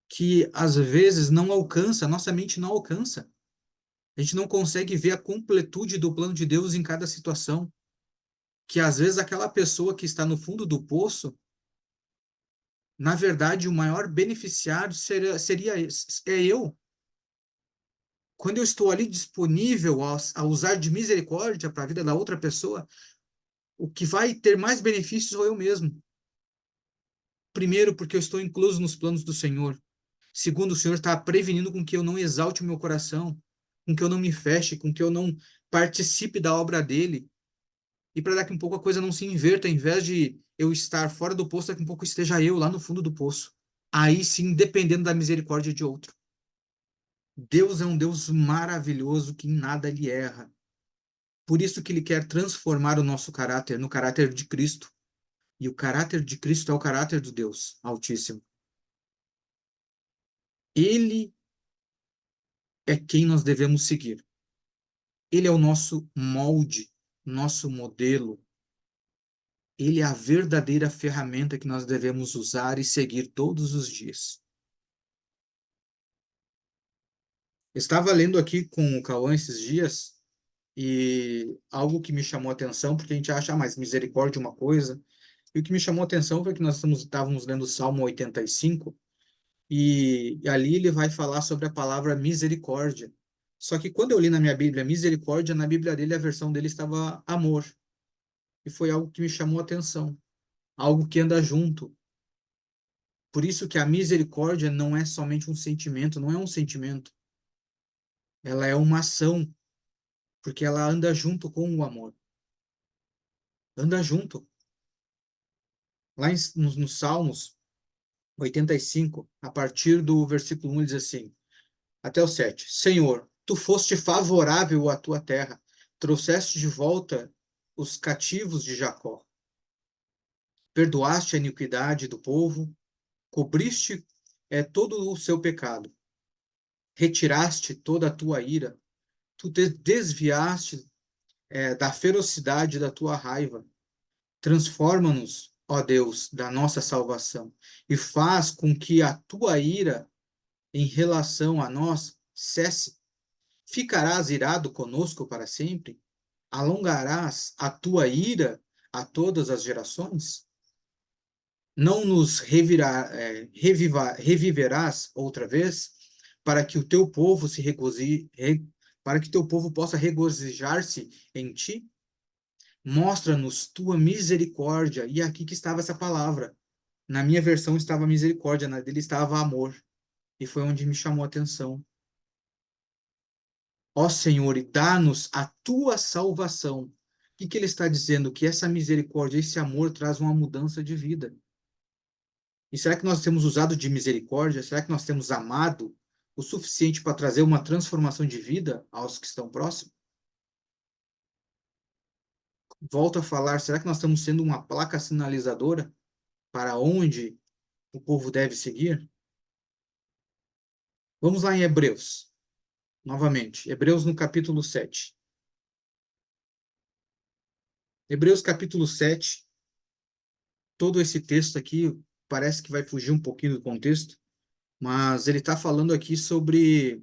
que às vezes não alcança, nossa mente não alcança. A gente não consegue ver a completude do plano de Deus em cada situação. Que às vezes aquela pessoa que está no fundo do poço, na verdade, o maior beneficiário seria é eu. Quando eu estou ali disponível a usar de misericórdia para a vida da outra pessoa, o que vai ter mais benefícios sou eu mesmo. Primeiro, porque eu estou incluso nos planos do Senhor. Segundo, o Senhor está prevenindo com que eu não exalte o meu coração, com que eu não me feche, com que eu não participe da obra dele. E para daqui a um pouco a coisa não se inverta, ao invés de eu estar fora do poço, daqui a um pouco esteja eu lá no fundo do poço. Aí sim, dependendo da misericórdia de outro. Deus é um Deus maravilhoso que em nada lhe erra. Por isso que ele quer transformar o nosso caráter no caráter de Cristo. E o caráter de Cristo é o caráter do Deus Altíssimo. Ele é quem nós devemos seguir. Ele é o nosso molde, nosso modelo. Ele é a verdadeira ferramenta que nós devemos usar e seguir todos os dias. Estava lendo aqui com o Cauã esses dias e algo que me chamou a atenção, porque a gente acha mais misericórdia uma coisa, e o que me chamou a atenção foi que nós estávamos lendo o Salmo 85 e ali ele vai falar sobre a palavra misericórdia. Só que quando eu li na minha Bíblia misericórdia, na Bíblia dele, a versão dele estava amor. E foi algo que me chamou a atenção, algo que anda junto. Por isso que a misericórdia não é somente um sentimento, não é um sentimento, ela é uma ação, porque ela anda junto com o amor. Anda junto. Lá nos Salmos 85, a partir do versículo 1, ele diz assim, até o 7. Senhor, tu foste favorável à tua terra, trouxeste de volta os cativos de Jacó. Perdoaste a iniquidade do povo, cobriste todo o seu pecado. Retiraste toda a tua ira, tu te desviaste da ferocidade da tua raiva. Transforma-nos, ó Deus, da nossa salvação, e faz com que a tua ira em relação a nós cesse. Ficarás irado conosco para sempre? Alongarás a tua ira a todas as gerações? Não nos reviverás outra vez, para que o teu povo se regozije, para que teu povo possa regozijar-se em ti? Mostra-nos tua misericórdia. E aqui que estava essa palavra. Na minha versão estava misericórdia, na dele estava amor. E foi onde me chamou a atenção. Ó Senhor, e dá-nos a tua salvação. O que ele está dizendo? Que essa misericórdia, esse amor traz uma mudança de vida. E será que nós temos usado de misericórdia? Será que nós temos amado o suficiente para trazer uma transformação de vida aos que estão próximos? Volto a falar, será que nós estamos sendo uma placa sinalizadora para onde o povo deve seguir? Vamos lá em Hebreus, novamente. Hebreus no capítulo 7. Hebreus capítulo 7. Todo esse texto aqui parece que vai fugir um pouquinho do contexto, mas ele está falando aqui sobre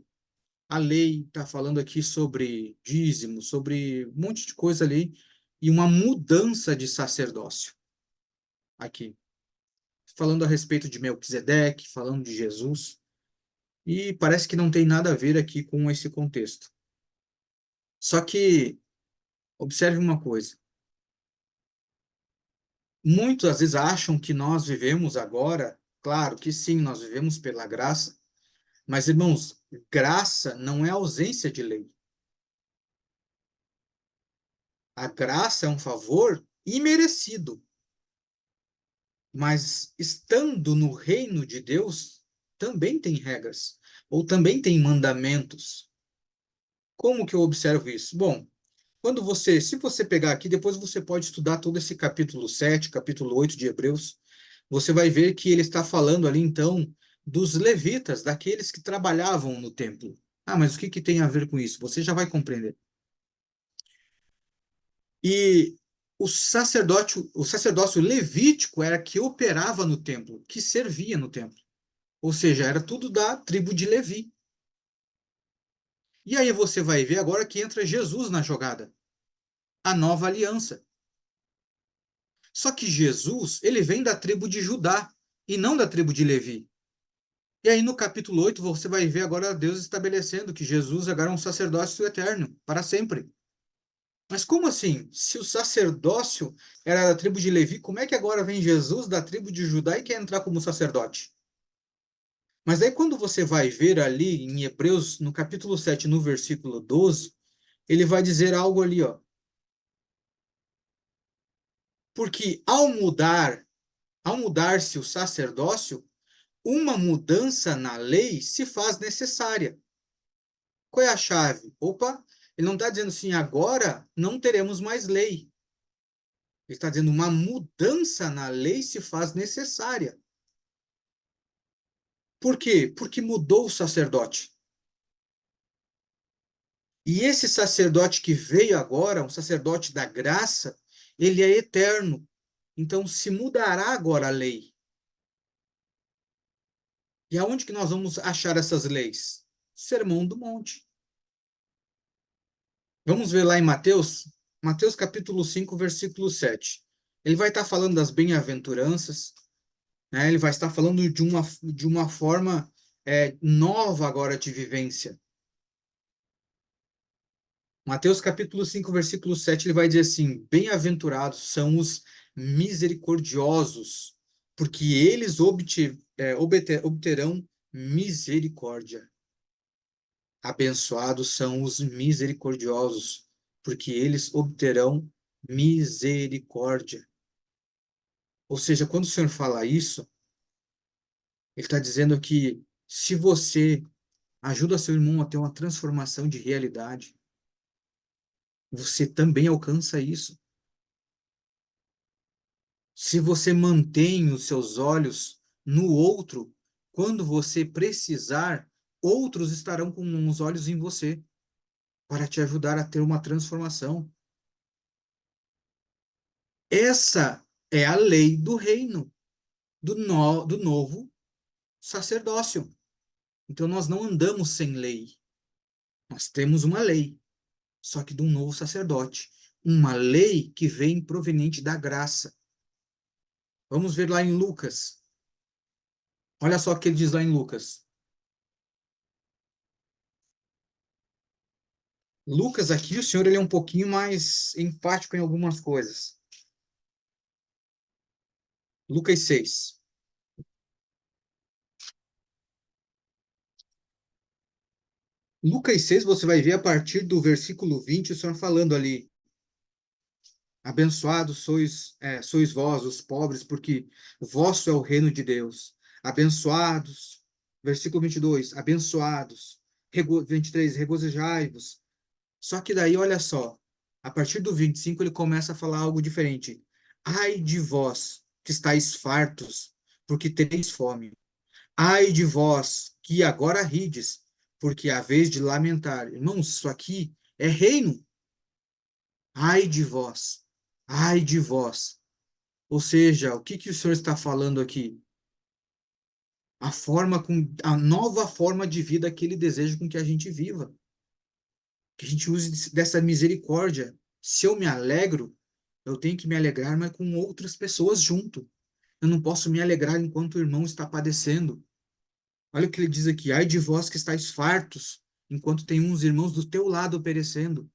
a lei, está falando aqui sobre dízimo, sobre um monte de coisa ali, e uma mudança de sacerdócio aqui. Falando a respeito de Melquisedeque, falando de Jesus, e parece que não tem nada a ver aqui com esse contexto. Só que, observe uma coisa, muitos às vezes acham que nós vivemos agora, claro que sim, nós vivemos pela graça, mas, irmãos, graça não é ausência de lei. A graça é um favor imerecido. Mas estando no reino de Deus, também tem regras, ou também tem mandamentos. Como que eu observo isso? Bom, se você pegar aqui, depois você pode estudar todo esse capítulo 7, capítulo 8 de Hebreus, você vai ver que ele está falando ali, então, dos levitas, daqueles que trabalhavam no templo. Ah, mas o que que tem a ver com isso? Você já vai compreender. E o sacerdócio levítico era que operava no templo, que servia no templo. Ou seja, era tudo da tribo de Levi. E aí você vai ver agora que entra Jesus na jogada, a nova aliança. Só que Jesus, ele vem da tribo de Judá e não da tribo de Levi. E aí no capítulo 8 você vai ver agora Deus estabelecendo que Jesus agora é um sacerdócio eterno, para sempre. Mas como assim? Se o sacerdócio era da tribo de Levi, como é que agora vem Jesus da tribo de Judá e quer entrar como sacerdote? Mas aí quando você vai ver ali em Hebreus, no capítulo 7, no versículo 12, ele vai dizer algo ali, ó. Porque ao mudar-se o sacerdócio, uma mudança na lei se faz necessária. Qual é a chave? Opa, ele não está dizendo assim, agora não teremos mais lei. Ele está dizendo uma mudança na lei se faz necessária. Por quê? Porque mudou o sacerdote. E esse sacerdote que veio agora, um sacerdote da graça, ele é eterno. Então se mudará agora a lei. E aonde que nós vamos achar essas leis? Sermão do Monte. Vamos ver lá em Mateus, Mateus capítulo 5, versículo 7. Ele vai estar falando das bem-aventuranças, né? Ele vai estar falando de uma forma nova agora de vivência. Mateus capítulo 5, versículo 7, ele vai dizer assim: Bem-aventurados são os misericordiosos, porque eles obterão misericórdia. Abençoados são os misericordiosos, porque eles obterão misericórdia. Ou seja, quando o Senhor fala isso, ele está dizendo que se você ajuda seu irmão a ter uma transformação de realidade, você também alcança isso. Se você mantém os seus olhos no outro, quando você precisar, outros estarão com os olhos em você para te ajudar a ter uma transformação. Essa é a lei do reino, do novo sacerdócio. Então, nós não andamos sem lei. Nós temos uma lei, só que de um novo sacerdote. Uma lei que vem proveniente da graça. Vamos ver lá em Lucas. Olha só o que ele diz lá em Lucas. Lucas aqui, o senhor ele é um pouquinho mais enfático em algumas coisas. Lucas 6. Lucas 6, você vai ver a partir do versículo 20, o senhor falando ali: Abençoados sois vós, os pobres, porque vosso é o reino de Deus. Abençoados, versículo 22, abençoados. 23, regozijai-vos. Só que daí, olha só, a partir do 25 ele começa a falar algo diferente. Ai de vós, que estáis fartos, porque tereis fome. Ai de vós, que agora rides, porque é a vez de lamentar. Irmãos, isso aqui é reino. Ai de vós, ai de vós. Ou seja, o que que o Senhor está falando aqui? A nova forma de vida que ele deseja com que a gente viva, que a gente use dessa misericórdia. Se eu me alegro, eu tenho que me alegrar, mas com outras pessoas junto. Eu não posso me alegrar enquanto o irmão está padecendo. Olha o que ele diz aqui: ai de vós que estáis fartos, enquanto tem uns irmãos do teu lado perecendo.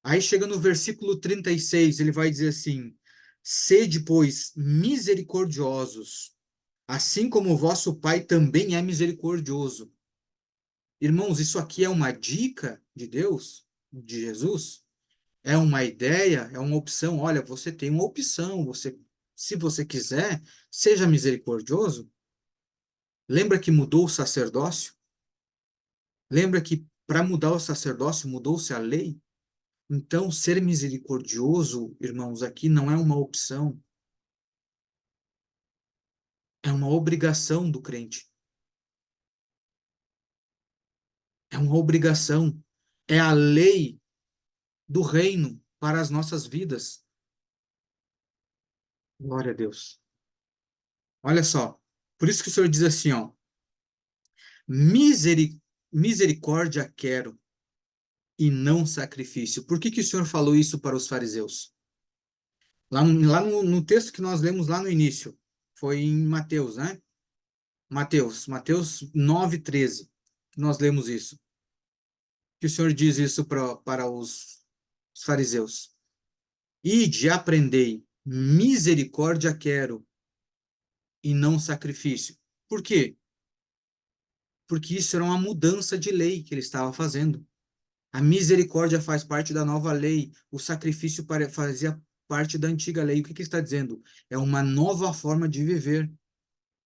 Aí chega no versículo 36, ele vai dizer assim: Sede, pois, misericordiosos, assim como o vosso Pai também é misericordioso. Irmãos, isso aqui é uma dica de Deus, de Jesus? É uma ideia, é uma opção? Olha, você tem uma opção, se você quiser, seja misericordioso. Lembra que mudou o sacerdócio? Lembra que para mudar o sacerdócio mudou-se a lei? Então, ser misericordioso, irmãos, aqui não é uma opção, é uma obrigação do crente. É uma obrigação. É a lei do reino para as nossas vidas. Glória a Deus. Olha só. Por isso que o Senhor diz assim, ó, misericórdia quero e não sacrifício. Por que que o Senhor falou isso para os fariseus? No texto que nós lemos lá no início, foi em Mateus, né? Mateus 9:13, que nós lemos isso. Que o Senhor diz isso para os fariseus. Ide, aprendei, misericórdia quero e não sacrifício. Por quê? Porque isso era uma mudança de lei que ele estava fazendo. A misericórdia faz parte da nova lei, o sacrifício fazia parte da antiga lei. O que que está dizendo? É uma nova forma de viver.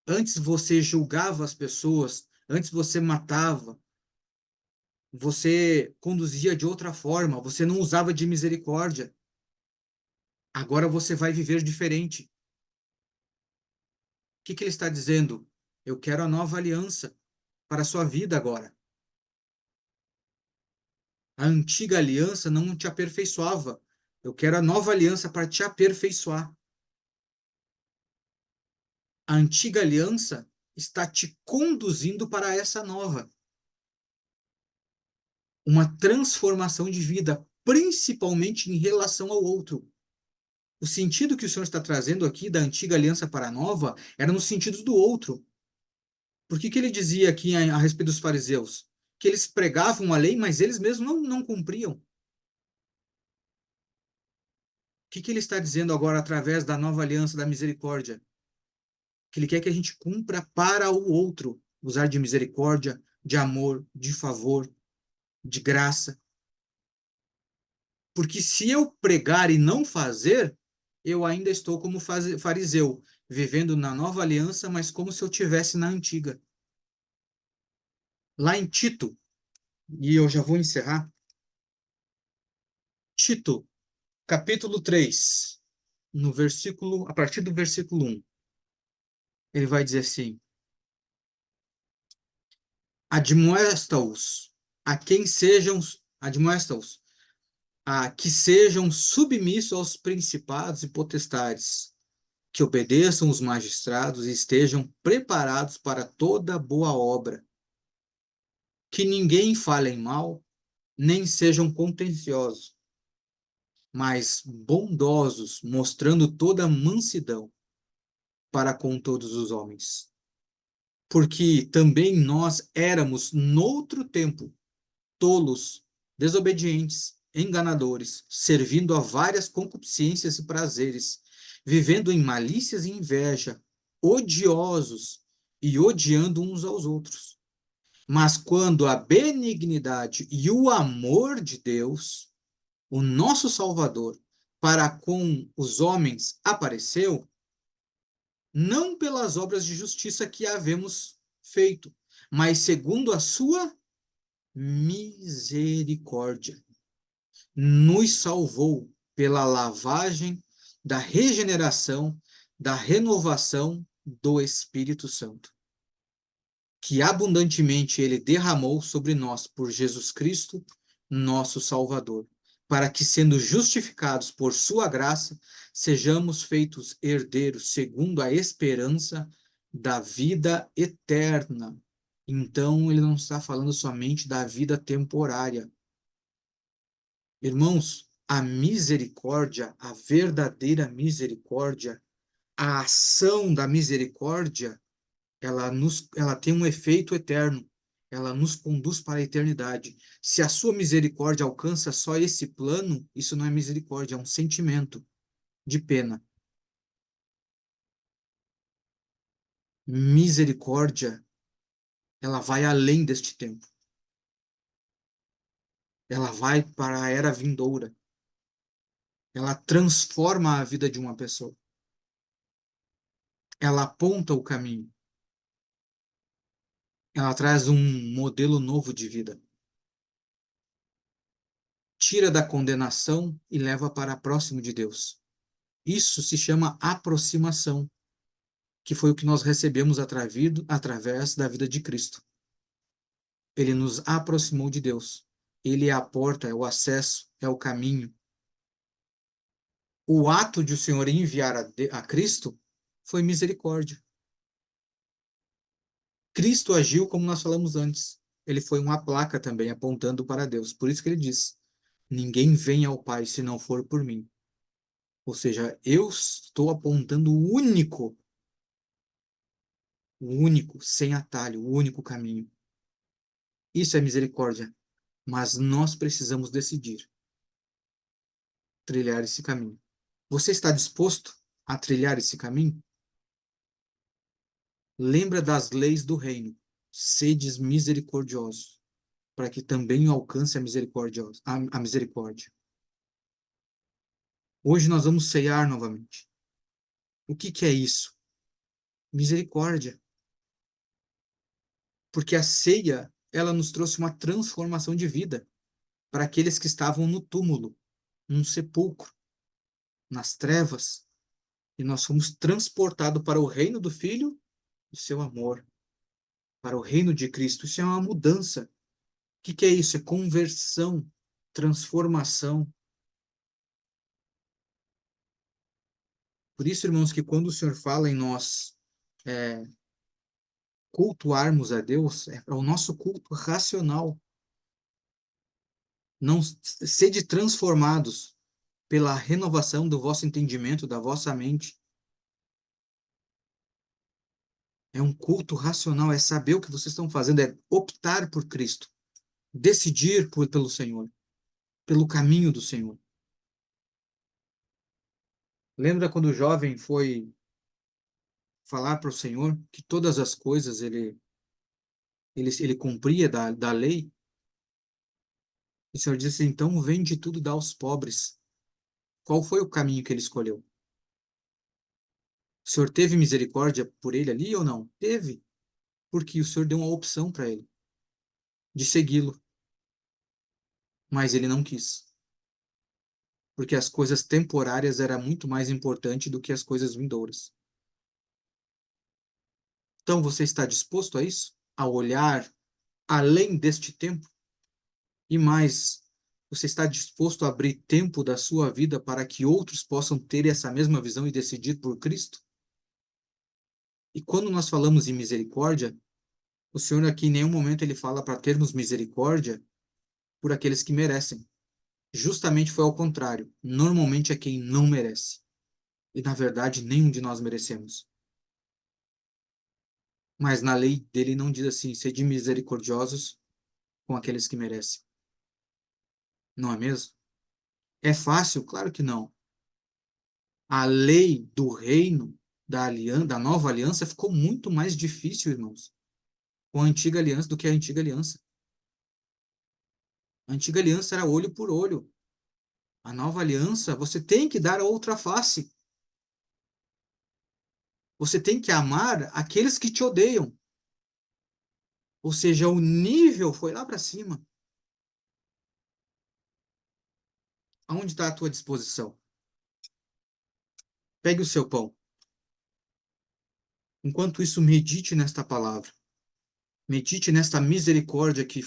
Antes você julgava as pessoas, antes você matava, você conduzia de outra forma, você não usava de misericórdia. Agora você vai viver diferente. O que que ele está dizendo? Eu quero a nova aliança para a sua vida agora. A antiga aliança não te aperfeiçoava. Eu quero a nova aliança para te aperfeiçoar. A antiga aliança está te conduzindo para essa nova. Uma transformação de vida, principalmente em relação ao outro. O sentido que o Senhor está trazendo aqui da antiga aliança para a nova era no sentido do outro. Por que ele dizia aqui a respeito dos fariseus? Que eles pregavam a lei, mas eles mesmos não cumpriam. O que ele está dizendo agora através da nova aliança da misericórdia? Que ele quer que a gente cumpra para o outro, usar de misericórdia, de amor, de favor, de graça. Porque se eu pregar e não fazer, eu ainda estou como fariseu, vivendo na nova aliança, mas como se eu tivesse na antiga. Lá em Tito, e eu já vou encerrar, Tito, capítulo 3, no versículo, a partir do versículo 1, ele vai dizer assim: admoesta-os a quem sejam, admoesta-os a que sejam submissos aos principados e potestades, que obedeçam os magistrados e estejam preparados para toda boa obra, que ninguém fale em mal, nem sejam contenciosos, mas bondosos, mostrando toda mansidão para com todos os homens. Porque também nós éramos, noutro tempo, tolos, desobedientes, enganadores, servindo a várias concupiscências e prazeres, vivendo em malícias e inveja, odiosos e odiando uns aos outros. Mas quando a benignidade e o amor de Deus, o nosso Salvador, para com os homens apareceu, não pelas obras de justiça que havemos feito, mas segundo a sua misericórdia, nos salvou pela lavagem da regeneração, da renovação do Espírito Santo, que abundantemente ele derramou sobre nós por Jesus Cristo, nosso Salvador, para que, sendo justificados por sua graça, sejamos feitos herdeiros segundo a esperança da vida eterna. Então, ele não está falando somente da vida temporária. Irmãos, a misericórdia, a verdadeira misericórdia, a ação da misericórdia, ela tem um efeito eterno. Ela nos conduz para a eternidade. Se a sua misericórdia alcança só esse plano, isso não é misericórdia, é um sentimento de pena. Misericórdia, ela vai além deste tempo. Ela vai para a era vindoura. Ela transforma a vida de uma pessoa. Ela aponta o caminho. Ela traz um modelo novo de vida. Tira da condenação e leva para próximo de Deus. Isso se chama aproximação, que foi o que nós recebemos através da vida de Cristo. Ele nos aproximou de Deus. Ele é a porta, é o acesso, é o caminho. O ato de o Senhor enviar a Cristo foi misericórdia. Cristo agiu como nós falamos antes. Ele foi uma placa também apontando para Deus. Por isso que ele diz: ninguém vem ao Pai se não for por mim. Ou seja, eu estou apontando o único, sem atalho, o único caminho. Isso é misericórdia. Mas nós precisamos decidir trilhar esse caminho. Você está disposto a trilhar esse caminho? Lembra das leis do reino. Sedes misericordiosos, para que também alcance a misericórdia. Hoje nós vamos ceiar novamente. O que é isso? Misericórdia. Porque a ceia, ela nos trouxe uma transformação de vida para aqueles que estavam no túmulo, num sepulcro, nas trevas, e nós fomos transportados para o reino do Filho e seu amor, para o reino de Cristo. Isso é uma mudança. O que é isso? É conversão, transformação. Por isso, irmãos, que quando o Senhor fala em nós, cultuarmos a Deus é o nosso culto racional. Não sede transformados pela renovação do vosso entendimento, da vossa mente. É um culto racional, é saber o que vocês estão fazendo, é optar por Cristo, decidir pelo Senhor, pelo caminho do Senhor. Lembra quando o jovem foi falar para o Senhor que todas as coisas ele cumpria da lei? O Senhor disse, então vende tudo e dá aos pobres. Qual foi o caminho que ele escolheu? O Senhor teve misericórdia por ele ali ou não? Teve, porque o Senhor deu uma opção para ele de segui-lo, mas ele não quis, porque as coisas temporárias eram muito mais importantes do que as coisas vindouras. Então você está disposto a isso? A olhar além deste tempo? E mais, você está disposto a abrir tempo da sua vida para que outros possam ter essa mesma visão e decidir por Cristo? E quando nós falamos em misericórdia, o Senhor aqui em nenhum momento ele fala para termos misericórdia por aqueles que merecem. Justamente foi ao contrário. Normalmente é quem não merece. E na verdade nenhum de nós merecemos. Mas na lei dele não diz assim, sede misericordiosos com aqueles que merecem. Não é mesmo? É fácil? Claro que não. A lei do reino da aliança, da nova aliança ficou muito mais difícil, irmãos, com a antiga aliança do que a antiga aliança. A antiga aliança era olho por olho. A nova aliança, você tem que dar a outra face. Você tem que amar aqueles que te odeiam. Ou seja, o nível foi lá para cima. Aonde está a tua disposição? Pegue o seu pão. Enquanto isso, medite nesta palavra. Medite nesta misericórdia que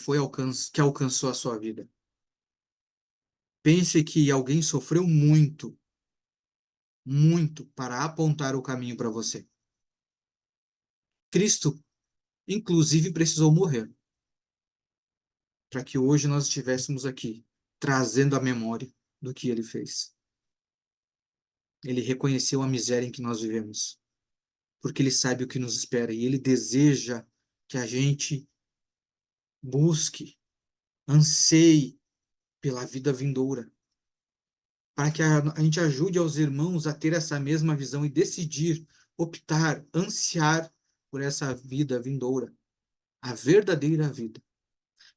alcançou a sua vida. Pense que alguém sofreu muito, muito para apontar o caminho para você. Cristo, inclusive, precisou morrer para que hoje nós estivéssemos aqui, trazendo a memória do que ele fez. Ele reconheceu a miséria em que nós vivemos, porque ele sabe o que nos espera e ele deseja que a gente busque, anseie pela vida vindoura, para que a gente ajude aos irmãos a ter essa mesma visão e decidir, optar, ansiar por essa vida vindoura, a verdadeira vida.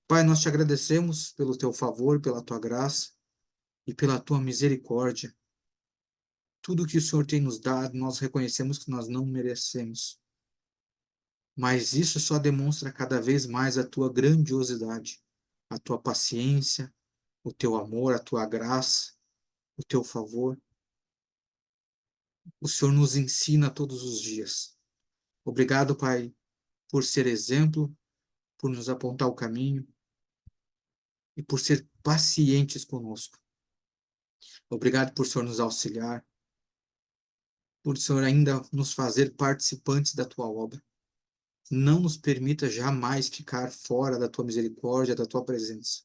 Pai, nós te agradecemos pelo teu favor, pela tua graça e pela tua misericórdia. Tudo que o Senhor tem nos dado, nós reconhecemos que nós não merecemos. Mas isso só demonstra cada vez mais a tua grandiosidade, a tua paciência, o teu amor, a tua graça, o teu favor. O Senhor nos ensina todos os dias. Obrigado, Pai, por ser exemplo, por nos apontar o caminho e por ser pacientes conosco. Obrigado por o Senhor nos auxiliar, por o Senhor ainda nos fazer participantes da tua obra. Não nos permita jamais ficar fora da tua misericórdia, da tua presença.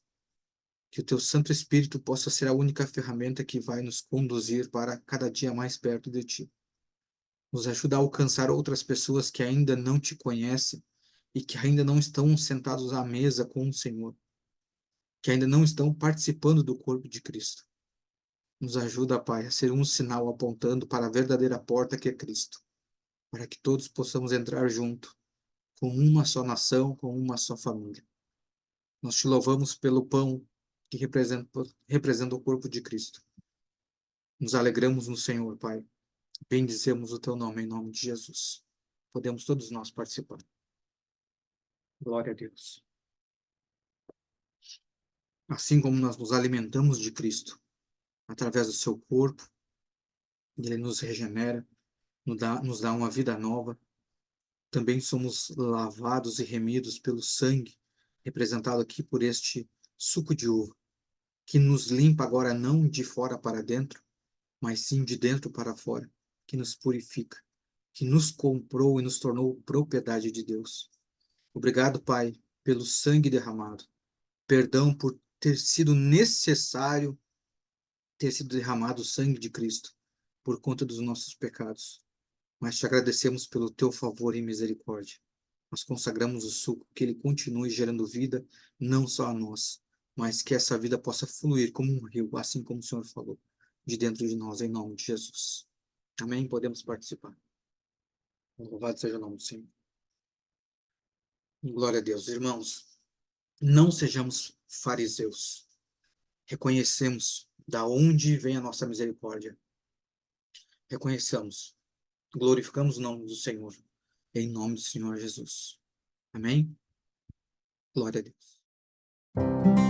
Que o teu Santo Espírito possa ser a única ferramenta que vai nos conduzir para cada dia mais perto de ti. Nos ajuda a alcançar outras pessoas que ainda não te conhecem e que ainda não estão sentados à mesa com o Senhor, que ainda não estão participando do corpo de Cristo. Nos ajuda, Pai, a ser um sinal apontando para a verdadeira porta que é Cristo, para que todos possamos entrar junto, com uma só nação, com uma só família. Nós te louvamos pelo pão que representa o corpo de Cristo. Nos alegramos no Senhor, Pai. Bendizemos o teu nome em nome de Jesus. Podemos todos nós participar. Glória a Deus. Assim como nós nos alimentamos de Cristo, através do seu corpo, ele nos regenera, nos dá uma vida nova. Também somos lavados e remidos pelo sangue, representado aqui por este suco de uva, que nos limpa agora não de fora para dentro, mas sim de dentro para fora, que nos purifica, que nos comprou e nos tornou propriedade de Deus. Obrigado, Pai, pelo sangue derramado. Perdão por ter sido necessário ter sido derramado o sangue de Cristo por conta dos nossos pecados. Mas te agradecemos pelo teu favor e misericórdia. Nós consagramos o suco, que ele continue gerando vida, não só a nós, mas que essa vida possa fluir como um rio, assim como o Senhor falou, de dentro de nós, em nome de Jesus. Amém? Podemos participar. Louvado seja o nome do Senhor. Glória a Deus. Irmãos, não sejamos fariseus. Reconhecemos da onde vem a nossa misericórdia. Reconheçamos. Glorificamos o nome do Senhor. Em nome do Senhor Jesus. Amém? Glória a Deus.